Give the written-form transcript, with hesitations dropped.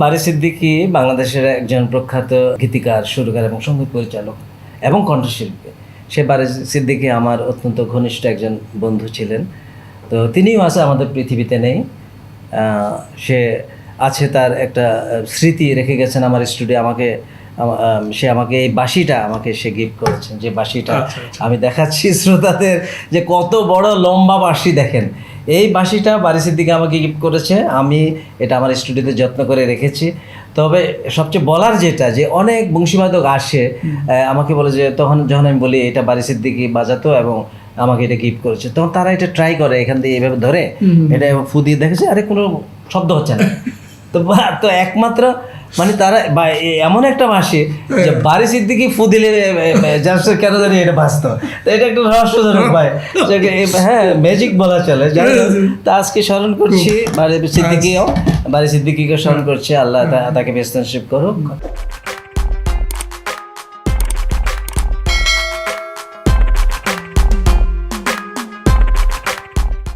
বারী সিদ্দিকী বাংলাদেশের একজন প্রখ্যাত গীতিকার, সুরকার এবং সঙ্গীত পরিচালক এবং কণ্ঠশিল্পী। সে বারী সিদ্দিকী আমার অত্যন্ত ঘনিষ্ঠ একজন বন্ধু ছিলেন। তো তিনিও আছে, আমাদের পৃথিবীতে নেই। সে আছে, তার একটা স্মৃতি রেখে গেছেন আমার স্টুডিও। সে আমাকে এই বাঁশিটা সে গিফট করেছেন, যে বাঁশিটা আমি দেখাচ্ছি শ্রোতাদের, যে কত বড় লম্বা বাঁশি দেখেন। এই বাঁশিটা বারী সিদ্দিকী আমাকে গিফট করেছে। আমি এটা আমার স্টুডিওতে যত্ন করে রেখেছি। তবে সবচেয়ে বলার যেটা, যে অনেক বংশীবাদক আসে আমাকে বলে, যে যখন আমি বলি এটা বারী সিদ্দিকী বাজাতো এবং আমাকে এটা গিফট করেছে, তখন তারা এটা ট্রাই করে, এখান দিয়ে এভাবে ধরে এটা ফু দিয়ে দেখেছে, আরে কোনো শব্দ হচ্ছে না। তো একমাত্র মানে তারা এমন একটা বাঁশি যে বারী সিদ্দিকী ফু দিলে কেন জানি এটা বাঁচত। তো এটা একটা রহস্যজনক ভাই, হ্যাঁ ম্যাজিক বলা চলে। তা আজকে স্মরণ করছি বারী সিদ্দিকীকেও স্মরণ করছি। আল্লাহ তাকে বেস্ত নসিব করুক।